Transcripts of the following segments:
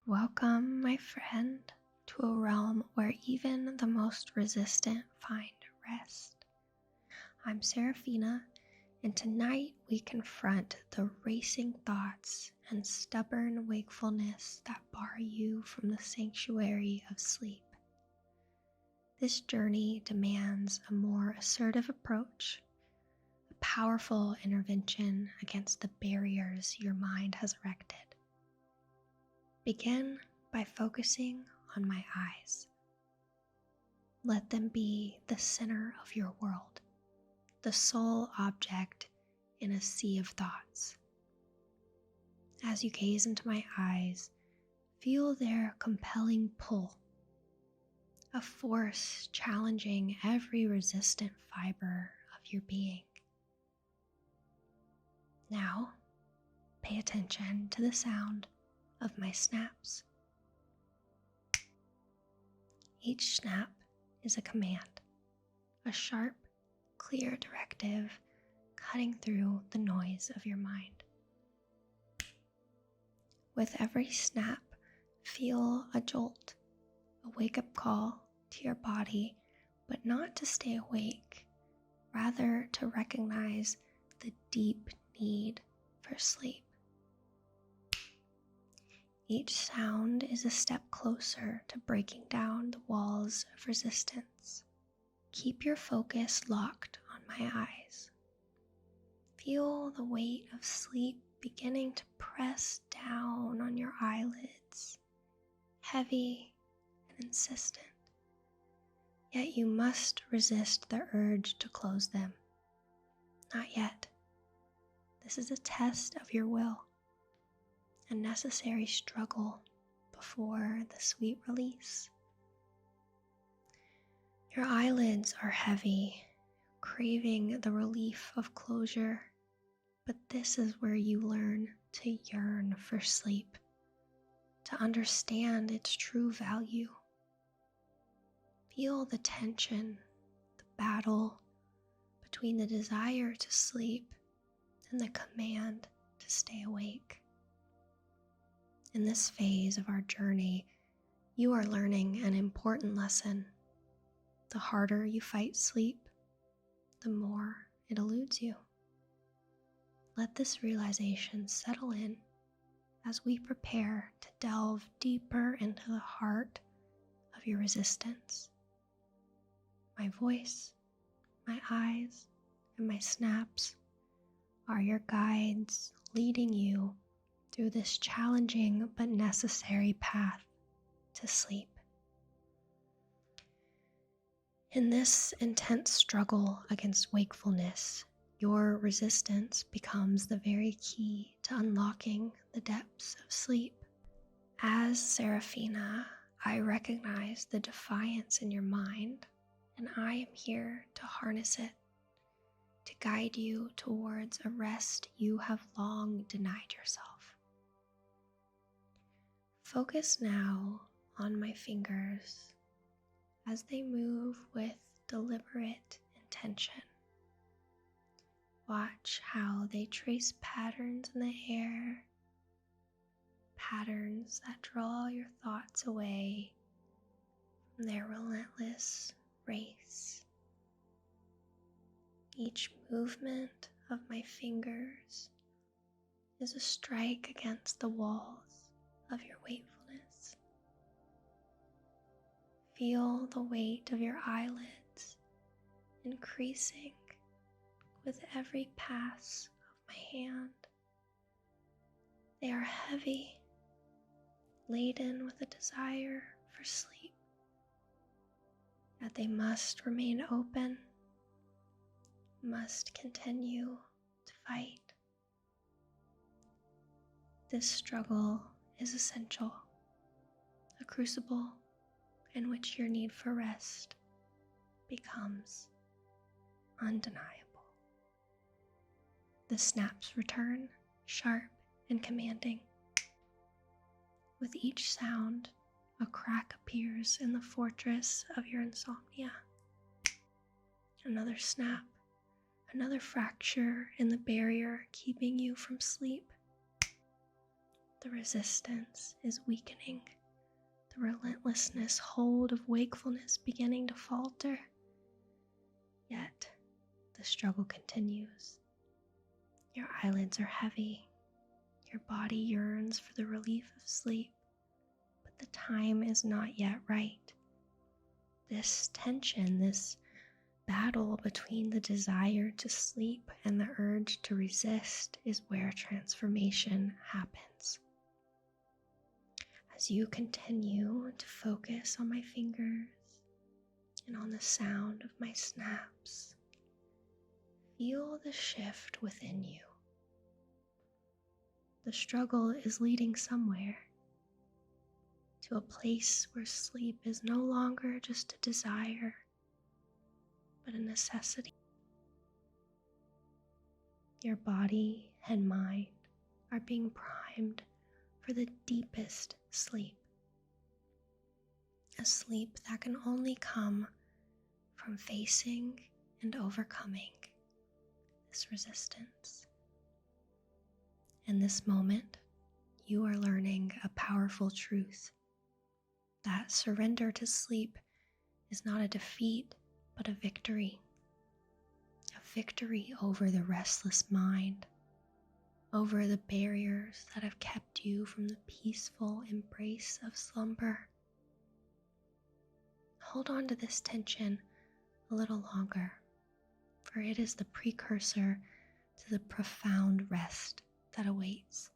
Welcome, my friend, to a realm where even the most resistant find rest. I'm Seraphina, and tonight we confront the racing thoughts and stubborn wakefulness that bar you from the sanctuary of sleep. This journey demands a more assertive approach, a powerful intervention against the barriers your mind has erected. Begin by focusing on my eyes. Let them be the center of your world, the sole object in a sea of thoughts. As you gaze into my eyes, feel their compelling pull, a force challenging every resistant fiber of your being. Now, pay attention to the sound of my snaps. Each snap is a command, a sharp, clear directive cutting through the noise of your mind. With every snap, feel a jolt, a wake-up call to your body, but not to stay awake, rather to recognize the deep need for sleep. Each sound is a step closer to breaking down the walls of resistance. Keep your focus locked on my eyes. Feel the weight of sleep beginning to press down on your eyelids, heavy and insistent. Yet you must resist the urge to close them. Not yet. This is a test of your will, a necessary struggle before the sweet release. Your eyelids are heavy, craving the relief of closure, but this is where you learn to yearn for sleep, to understand its true value. Feel the tension, the battle between the desire to sleep and the command to stay awake. In this phase of our journey, you are learning an important lesson. The harder you fight sleep, the more it eludes you. Let this realization settle in as we prepare to delve deeper into the heart of your resistance. My voice, my eyes, and my snaps are your guides leading you through this challenging but necessary path to sleep. In this intense struggle against wakefulness, your resistance becomes the very key to unlocking the depths of sleep. As Seraphina, I recognize the defiance in your mind, and I am here to harness it, to guide you towards a rest you have long denied yourself. Focus now on my fingers as they move with deliberate intention. Watch how they trace patterns in the air, patterns that draw your thoughts away from their relentless race. Each movement of my fingers is a strike against the walls of your wakefulness. Feel the weight of your eyelids increasing with every pass of my hand. They are heavy, laden with a desire for sleep, yet they must remain open, must continue to fight. This struggle is essential, a crucible in which your need for rest becomes undeniable. The snaps return, sharp and commanding. With each sound, a crack appears in the fortress of your insomnia. Another snap, another fracture in the barrier keeping you from sleep. The resistance is weakening, the relentlessness hold of wakefulness beginning to falter. Yet, the struggle continues. Your eyelids are heavy. Your body yearns for the relief of sleep, but the time is not yet right. This tension, this battle between the desire to sleep and the urge to resist is where transformation happens. As you continue to focus on my fingers and on the sound of my snaps, feel the shift within you. The struggle is leading somewhere, to a place where sleep is no longer just a desire, but a necessity. Your body and mind are being primed for the deepest sleep, a sleep that can only come from facing and overcoming this resistance. In this moment, you are learning a powerful truth, that surrender to sleep is not a defeat, but a victory. A victory over the restless mind, over the barriers that have kept you from the peaceful embrace of slumber. Hold on to this tension a little longer, for it is the precursor to the profound rest that awaits.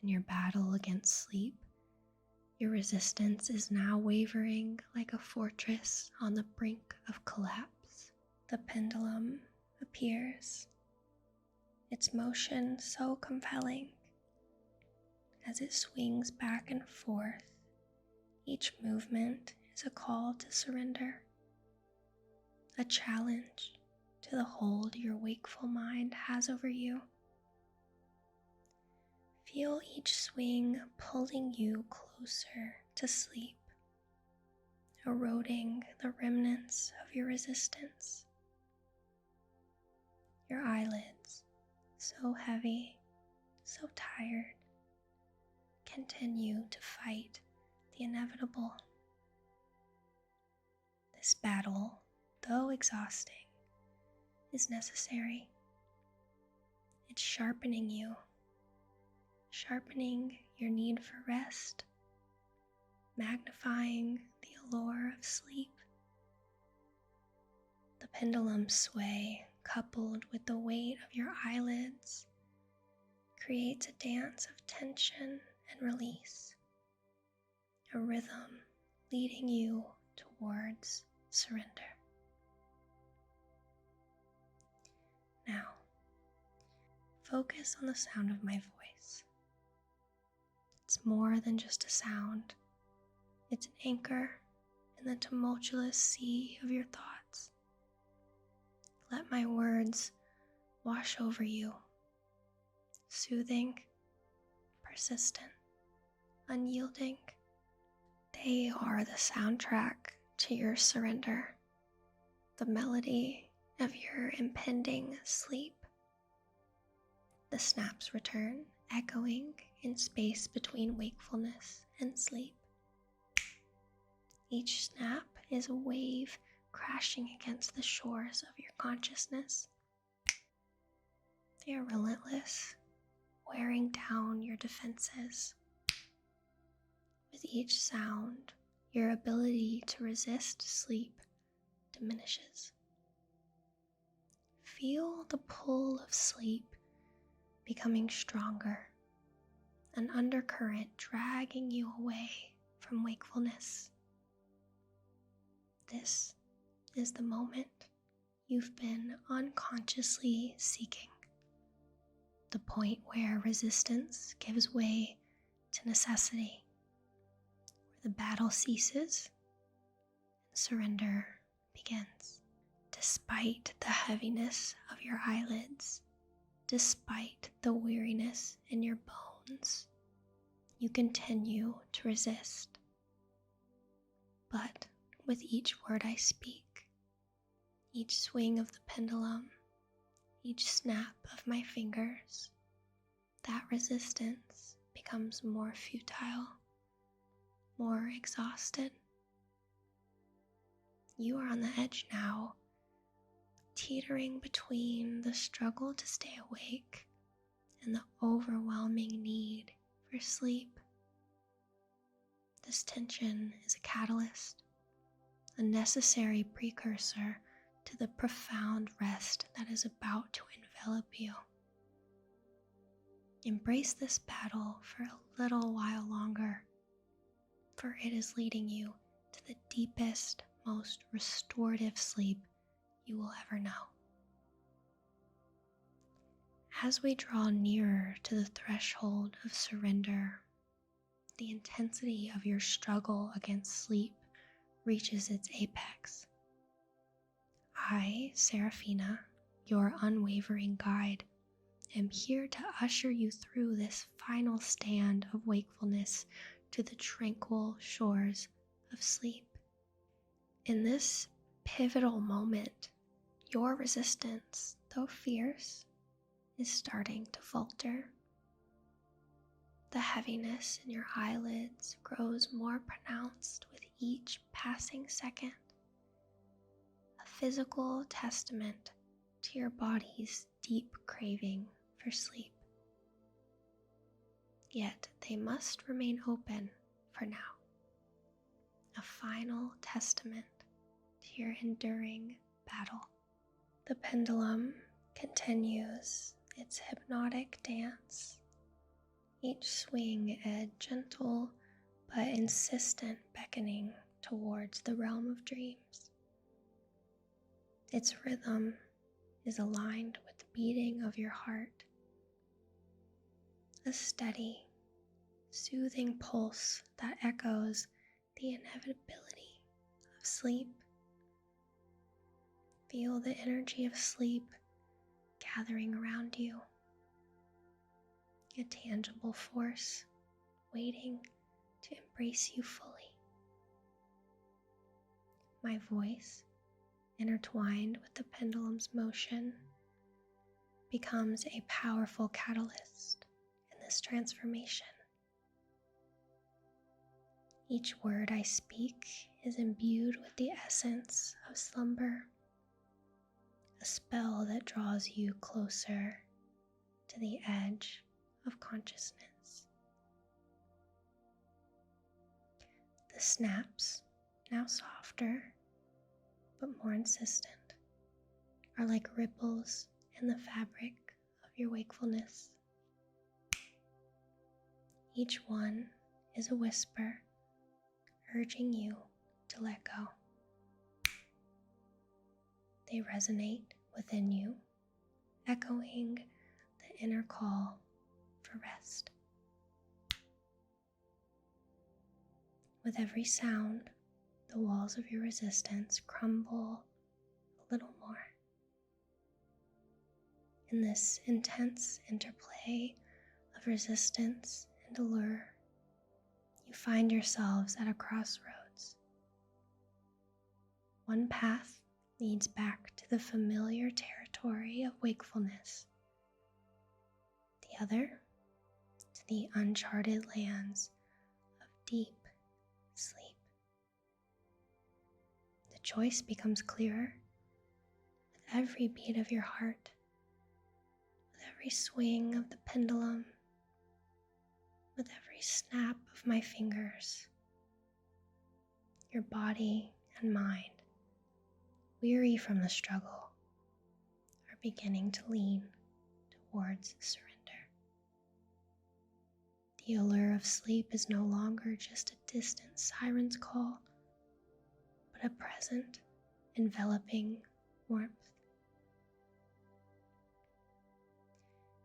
In your battle against sleep, your resistance is now wavering like a fortress on the brink of collapse. The pendulum appears, its motion so compelling. As it swings back and forth, each movement is a call to surrender, a challenge to the hold your wakeful mind has over you. Feel each swing pulling you closer to sleep, eroding the remnants of your resistance. Your eyelids, so heavy, so tired, continue to fight the inevitable. This battle, though exhausting, is necessary. It's sharpening you, sharpening your need for rest, magnifying the allure of sleep. The pendulum sway, coupled with the weight of your eyelids, creates a dance of tension and release, a rhythm leading you towards surrender. Now, focus on the sound of my voice. It's more than just a sound. It's an anchor in the tumultuous sea of your thoughts. Let my words wash over you, soothing, persistent, unyielding. They are the soundtrack to your surrender, the melody of your impending sleep. The snaps return, echoing in space between wakefulness and sleep. Each snap is a wave crashing against the shores of your consciousness. They are relentless, wearing down your defenses. With each sound, your ability to resist sleep diminishes. Feel the pull of sleep becoming stronger, an undercurrent dragging you away from wakefulness. This is the moment you've been unconsciously seeking, the point where resistance gives way to necessity, where the battle ceases and surrender begins. Despite the heaviness of your eyelids, despite the weariness in your bones, you continue to resist. But with each word I speak, each swing of the pendulum, each snap of my fingers, that resistance becomes more futile, more exhausted. You are on the edge now, teetering between the struggle to stay awake and the overwhelming need for sleep. This tension is a catalyst, a necessary precursor to the profound rest that is about to envelop you. Embrace this battle for a little while longer, for it is leading you to the deepest, most restorative sleep you will ever know. As we draw nearer to the threshold of surrender, the intensity of your struggle against sleep reaches its apex. I, Seraphina, your unwavering guide, am here to usher you through this final stand of wakefulness to the tranquil shores of sleep. In this pivotal moment, your resistance, though fierce, is starting to falter. The heaviness in your eyelids grows more pronounced with each passing second, a physical testament to your body's deep craving for sleep. Yet they must remain open for now, a final testament to your enduring battle. The pendulum continues its hypnotic dance, each swing a gentle but insistent beckoning towards the realm of dreams. Its rhythm is aligned with the beating of your heart, a steady, soothing pulse that echoes the inevitability of sleep. Feel the energy of sleep gathering around you, a tangible force waiting to embrace you fully. My voice, intertwined with the pendulum's motion, becomes a powerful catalyst in this transformation. Each word I speak is imbued with the essence of slumber, a spell that draws you closer to the edge of consciousness. The snaps, now softer but more insistent, are like ripples in the fabric of your wakefulness. Each one is a whisper urging you to let go. They resonate within you, echoing the inner call for rest. With every sound, the walls of your resistance crumble a little more. In this intense interplay of resistance and allure, you find yourselves at a crossroads. One path leads back to the familiar territory of wakefulness, the other to the uncharted lands of deep sleep. The choice becomes clearer with every beat of your heart, with every swing of the pendulum, with every snap of my fingers. Your body and mind, weary from the struggle, are beginning to lean towards surrender. The allure of sleep is no longer just a distant siren's call, but a present, enveloping warmth.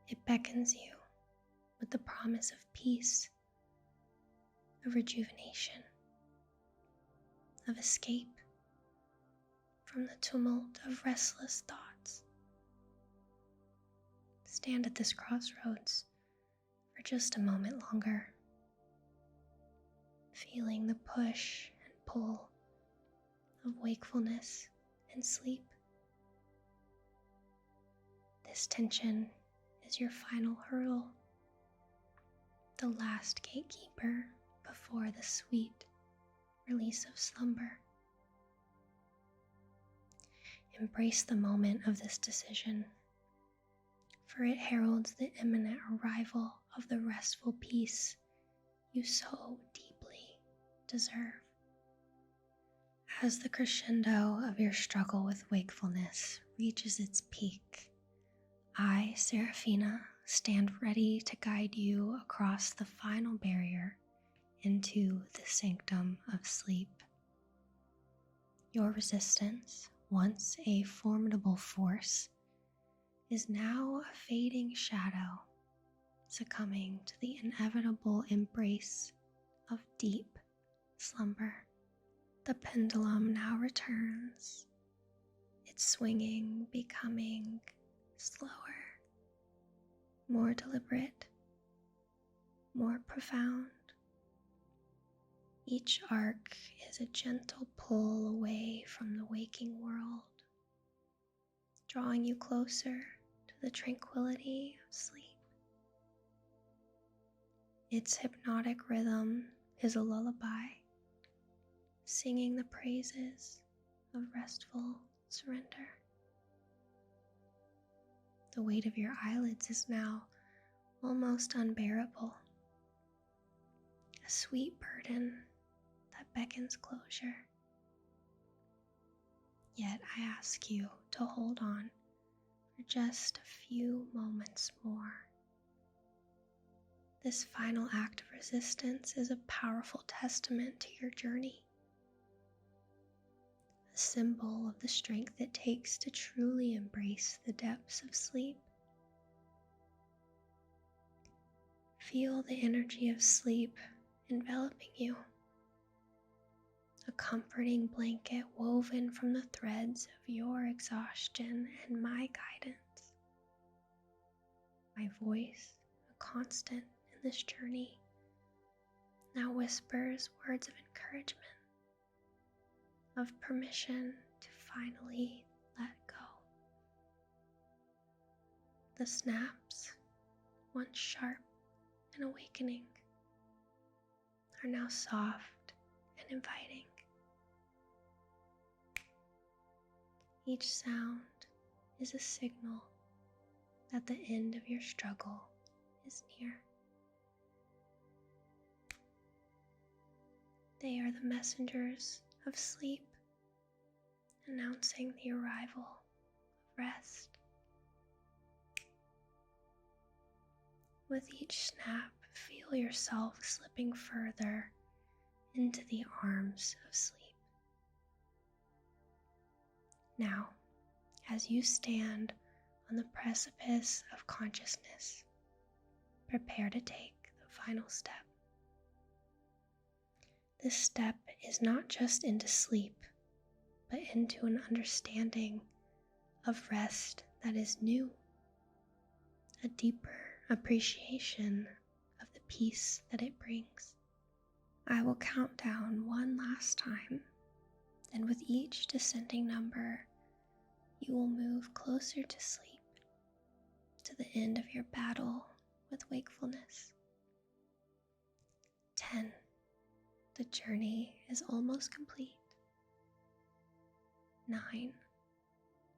It beckons you with the promise of peace, of rejuvenation, of escape from the tumult of restless thoughts. Stand at this crossroads for just a moment longer, feeling the push and pull of wakefulness and sleep. This tension is your final hurdle, the last gatekeeper before the sweet release of slumber. Embrace the moment of this decision, for it heralds the imminent arrival of the restful peace you so deeply deserve. As the crescendo of your struggle with wakefulness reaches its peak, I, Seraphina, stand ready to guide you across the final barrier into the sanctum of sleep. Your resistance, once a formidable force, is now a fading shadow, succumbing to the inevitable embrace of deep slumber. The pendulum now returns, its swinging becoming slower, more deliberate, more profound. Each arc is a gentle pull away from the waking world, drawing you closer to the tranquility of sleep. Its hypnotic rhythm is a lullaby, singing the praises of restful surrender. The weight of your eyelids is now almost unbearable, a sweet burden that beckons closure. Yet I ask you to hold on for just a few moments more. This final act of resistance is a powerful testament to your journey, a symbol of the strength it takes to truly embrace the depths of sleep. Feel the energy of sleep enveloping you, a comforting blanket woven from the threads of your exhaustion and my guidance. My voice, a constant in this journey, now whispers words of encouragement, of permission to finally let go. The snaps, once sharp and awakening, are now soft and inviting. Each sound is a signal that the end of your struggle is near. They are the messengers of sleep, announcing the arrival of rest. With each snap, feel yourself slipping further into the arms of sleep. Now, as you stand on the precipice of consciousness, prepare to take the final step. This step is not just into sleep, but into an understanding of rest that is new, a deeper appreciation of the peace that it brings. I will count down one last time, and with each descending number, you will move closer to sleep, to the end of your battle with wakefulness. 10. The journey is almost complete. 9.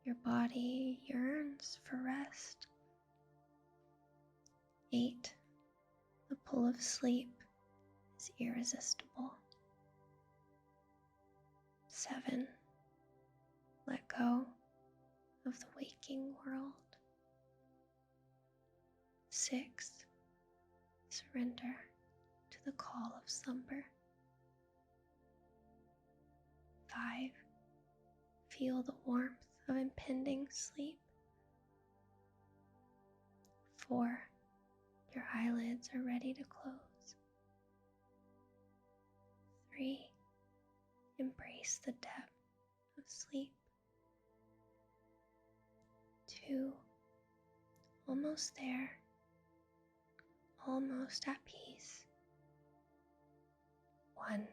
Your body yearns for rest. 8. The pull of sleep is irresistible. 7. Let go of the waking world. 6. Surrender to the call of slumber. 5. Feel the warmth of impending sleep. 4. Your eyelids are ready to close. 3. Embrace the depth of sleep. 2. Almost there. Almost at peace. 1.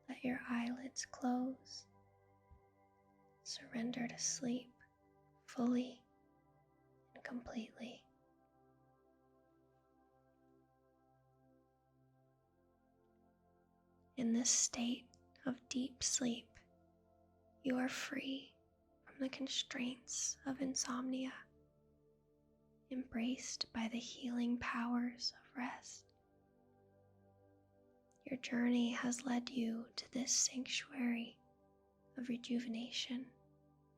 Let your eyelids close. Surrender to sleep fully and completely. in this state of deep sleep, you are free from the constraints of insomnia, embraced by the healing powers of rest. Your journey has led you to this sanctuary of rejuvenation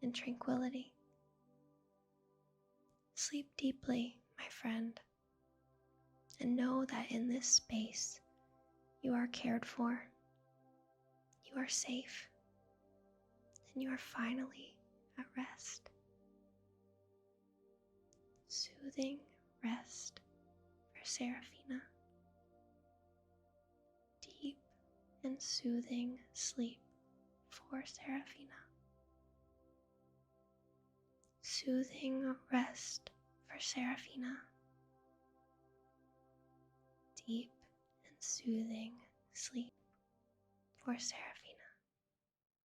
and tranquility. Sleep deeply, my friend, and know that in this space you are cared for, you are safe, and you are finally at rest. Soothing rest for Seraphina. Deep and soothing sleep for Seraphina. Soothing rest for Seraphina. Deep and soothing sleep for Seraphina.